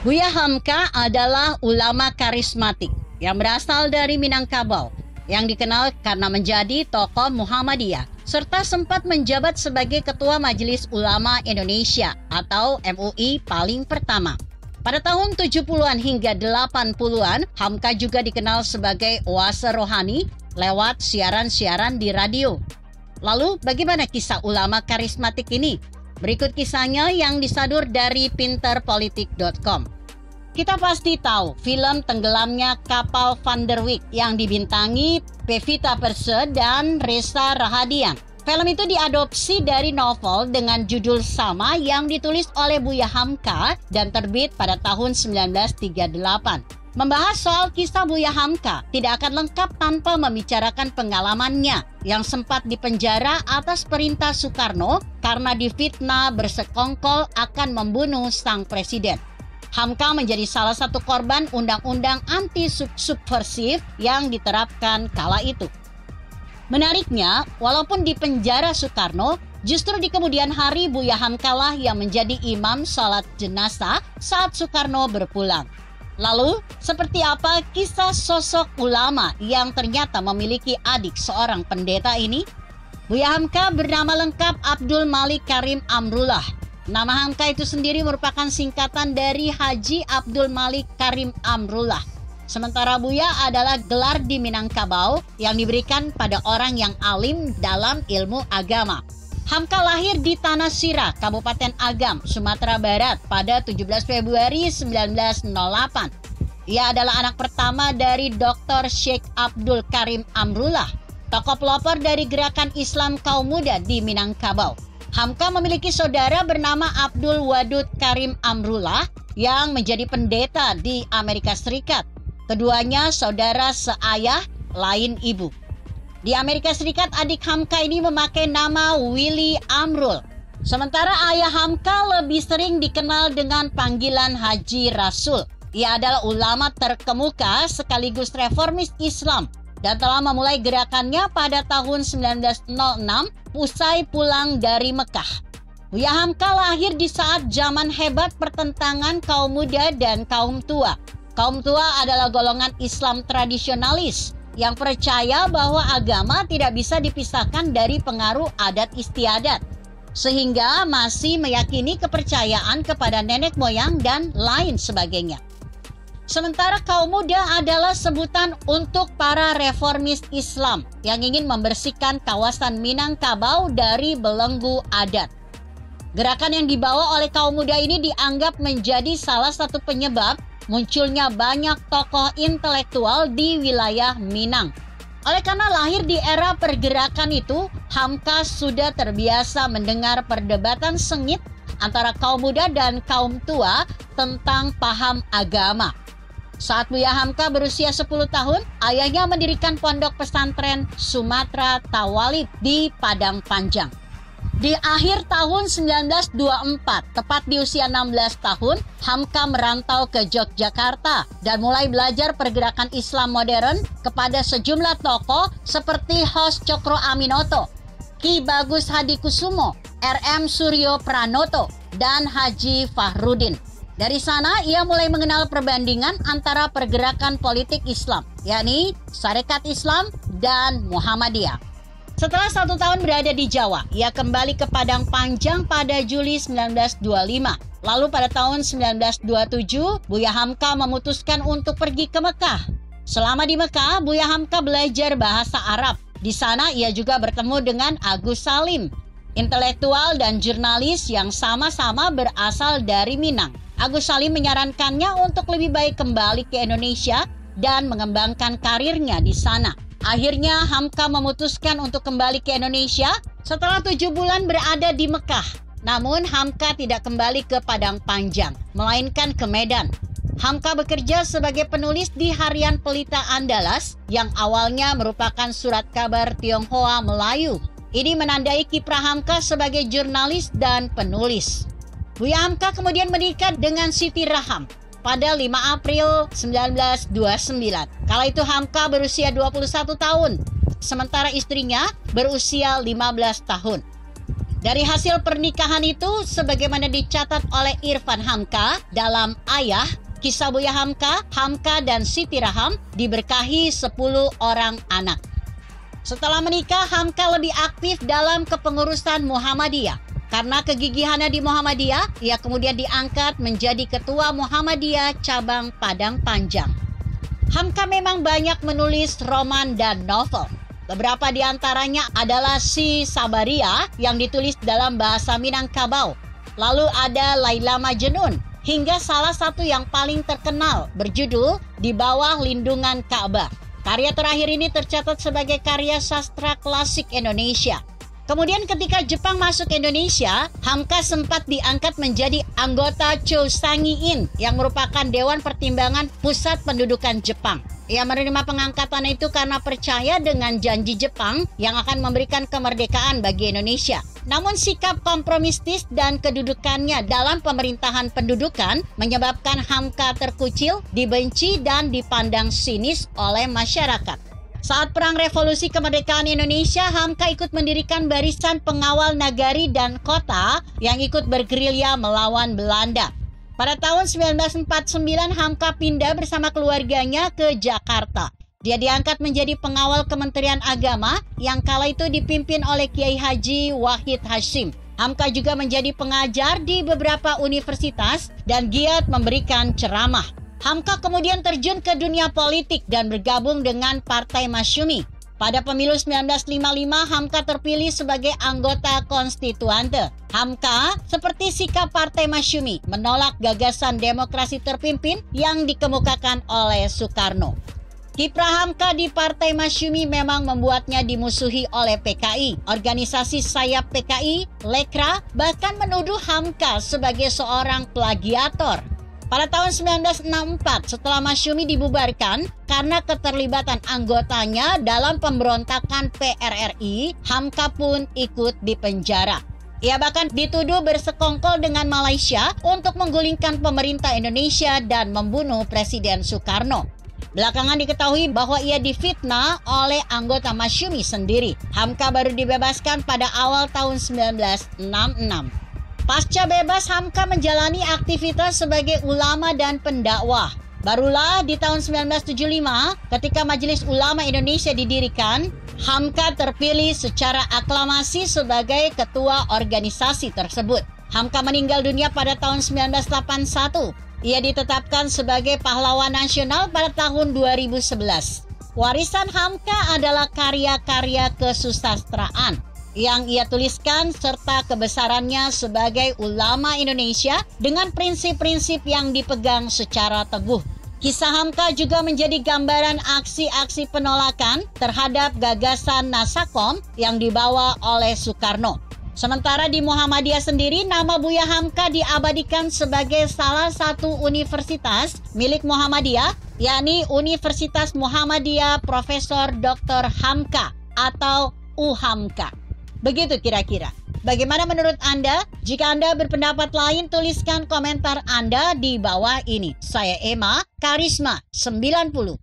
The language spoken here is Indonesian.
Buya Hamka adalah ulama karismatik yang berasal dari Minangkabau, yang dikenal karena menjadi tokoh Muhammadiyah, serta sempat menjabat sebagai Ketua Majelis Ulama Indonesia atau MUI paling pertama. Pada tahun 70-an hingga 80-an, Hamka juga dikenal sebagai oase rohani lewat siaran-siaran di radio. Lalu, bagaimana kisah ulama karismatik ini? Berikut kisahnya yang disadur dari pinterpolitik.com. Kita pasti tahu film tenggelamnya kapal Van der Wijk yang dibintangi Pevita Pearce dan Reza Rahadian. Film itu diadopsi dari novel dengan judul sama yang ditulis oleh Buya Hamka dan terbit pada tahun 1938. Membahas soal kisah Buya Hamka tidak akan lengkap tanpa membicarakan pengalamannya yang sempat dipenjara atas perintah Soekarno karena difitnah bersekongkol akan membunuh sang presiden. Hamka menjadi salah satu korban undang-undang anti-subversif yang diterapkan kala itu. Menariknya, walaupun di penjara Soekarno, justru di kemudian hari Buya Hamka lah yang menjadi imam salat jenazah saat Soekarno berpulang. Lalu, seperti apa kisah sosok ulama yang ternyata memiliki adik seorang pendeta ini? Buya Hamka bernama lengkap Abdul Malik Karim Amrullah. Nama Hamka itu sendiri merupakan singkatan dari Haji Abdul Malik Karim Amrullah. Sementara Buya adalah gelar di Minangkabau yang diberikan pada orang yang alim dalam ilmu agama. Hamka lahir di Tanah Sira, Kabupaten Agam, Sumatera Barat pada 17 Februari 1908. Ia adalah anak pertama dari Dr. Sheikh Abdul Karim Amrullah, tokoh pelopor dari gerakan Islam kaum muda di Minangkabau. Hamka memiliki saudara bernama Abdul Wadud Karim Amrullah yang menjadi pendeta di Amerika Serikat. Keduanya saudara seayah, lain ibu. Di Amerika Serikat, adik Hamka ini memakai nama Willy Amrul. Sementara ayah Hamka lebih sering dikenal dengan panggilan Haji Rasul. Ia adalah ulama terkemuka sekaligus reformis Islam dan telah memulai gerakannya pada tahun 1906 usai pulang dari Mekah. Buya Hamka lahir di saat zaman hebat pertentangan kaum muda dan kaum tua. Kaum tua adalah golongan Islam tradisionalis yang percaya bahwa agama tidak bisa dipisahkan dari pengaruh adat istiadat, sehingga masih meyakini kepercayaan kepada nenek moyang dan lain sebagainya. Sementara kaum muda adalah sebutan untuk para reformis Islam yang ingin membersihkan kawasan Minangkabau dari belenggu adat. Gerakan yang dibawa oleh kaum muda ini dianggap menjadi salah satu penyebab munculnya banyak tokoh intelektual di wilayah Minang. Oleh karena lahir di era pergerakan itu, Hamka sudah terbiasa mendengar perdebatan sengit antara kaum muda dan kaum tua tentang paham agama. Saat Buya Hamka berusia 10 tahun, ayahnya mendirikan pondok pesantren Sumatera Tawalib di Padang Panjang. Di akhir tahun 1924, tepat di usia 16 tahun, Hamka merantau ke Yogyakarta dan mulai belajar pergerakan Islam modern kepada sejumlah tokoh seperti Hos Cokro Aminoto, Ki Bagus Hadikusumo, R.M. Suryo Pranoto, dan Haji Fahrudin. Dari sana, ia mulai mengenal perbandingan antara pergerakan politik Islam, yakni Sarekat Islam dan Muhammadiyah. Setelah 1 tahun berada di Jawa, ia kembali ke Padang Panjang pada Juli 1925. Lalu pada tahun 1927, Buya Hamka memutuskan untuk pergi ke Mekah. Selama di Mekah, Buya Hamka belajar bahasa Arab. Di sana ia juga bertemu dengan Agus Salim, intelektual dan jurnalis yang sama-sama berasal dari Minang. Agus Salim menyarankannya untuk lebih baik kembali ke Indonesia dan mengembangkan karirnya di sana. Akhirnya Hamka memutuskan untuk kembali ke Indonesia setelah 7 bulan berada di Mekah. Namun Hamka tidak kembali ke Padang Panjang, melainkan ke Medan. Hamka bekerja sebagai penulis di harian Pelita Andalas yang awalnya merupakan surat kabar Tionghoa Melayu. Ini menandai kiprah Hamka sebagai jurnalis dan penulis. Buya Hamka kemudian menikah dengan Siti Raham pada 5 April 1929. Kala itu Hamka berusia 21 tahun, sementara istrinya berusia 15 tahun. Dari hasil pernikahan itu, sebagaimana dicatat oleh Irfan Hamka dalam Ayah, Kisah Buya Hamka, Hamka dan Siti Raham diberkahi 10 orang anak. Setelah menikah, Hamka lebih aktif dalam kepengurusan Muhammadiyah. Karena kegigihannya di Muhammadiyah, ia kemudian diangkat menjadi Ketua Muhammadiyah Cabang Padang Panjang. Hamka memang banyak menulis roman dan novel. Beberapa di antaranya adalah Si Sabaria yang ditulis dalam bahasa Minangkabau. Lalu ada Laila Majnun, hingga salah satu yang paling terkenal berjudul Di Bawah Lindungan Ka'bah. Karya terakhir ini tercatat sebagai karya sastra klasik Indonesia. Kemudian ketika Jepang masuk Indonesia, Hamka sempat diangkat menjadi anggota Chosangiin yang merupakan Dewan Pertimbangan Pusat Pendudukan Jepang. Ia menerima pengangkatan itu karena percaya dengan janji Jepang yang akan memberikan kemerdekaan bagi Indonesia. Namun sikap kompromistis dan kedudukannya dalam pemerintahan pendudukan menyebabkan Hamka terkucil, dibenci dan dipandang sinis oleh masyarakat. Saat Perang Revolusi Kemerdekaan Indonesia, Hamka ikut mendirikan barisan pengawal nagari dan kota yang ikut bergerilya melawan Belanda. Pada tahun 1949, Hamka pindah bersama keluarganya ke Jakarta. Dia diangkat menjadi pengawal Kementerian Agama yang kala itu dipimpin oleh Kiai Haji Wahid Hasyim. Hamka juga menjadi pengajar di beberapa universitas dan giat memberikan ceramah. Hamka kemudian terjun ke dunia politik dan bergabung dengan Partai Masyumi. Pada pemilu 1955, Hamka terpilih sebagai anggota konstituante. Hamka, seperti sikap Partai Masyumi, menolak gagasan demokrasi terpimpin yang dikemukakan oleh Soekarno. Kiprah Hamka di Partai Masyumi memang membuatnya dimusuhi oleh PKI. Organisasi sayap PKI, Lekra, bahkan menuduh Hamka sebagai seorang plagiator. Pada tahun 1964, setelah Masyumi dibubarkan karena keterlibatan anggotanya dalam pemberontakan PRRI, Hamka pun ikut dipenjara. Ia bahkan dituduh bersekongkol dengan Malaysia untuk menggulingkan pemerintah Indonesia dan membunuh Presiden Soekarno. Belakangan diketahui bahwa ia difitnah oleh anggota Masyumi sendiri. Hamka baru dibebaskan pada awal tahun 1966. Pasca bebas, Hamka menjalani aktivitas sebagai ulama dan pendakwah. Barulah di tahun 1975, ketika Majelis Ulama Indonesia didirikan, Hamka terpilih secara aklamasi sebagai ketua organisasi tersebut. Hamka meninggal dunia pada tahun 1981. Ia ditetapkan sebagai pahlawan nasional pada tahun 2011. Warisan Hamka adalah karya-karya kesusastraan yang ia tuliskan serta kebesarannya sebagai ulama Indonesia dengan prinsip-prinsip yang dipegang secara teguh. Kisah Hamka juga menjadi gambaran aksi-aksi penolakan terhadap gagasan Nasakom yang dibawa oleh Soekarno. Sementara di Muhammadiyah sendiri, nama Buya Hamka diabadikan sebagai salah satu universitas milik Muhammadiyah, yakni Universitas Muhammadiyah Profesor Dr. Hamka atau UHAMKA. Begitu kira-kira. Bagaimana menurut Anda? Jika Anda berpendapat lain, tuliskan komentar Anda di bawah ini. Saya Emma, Karisma 90.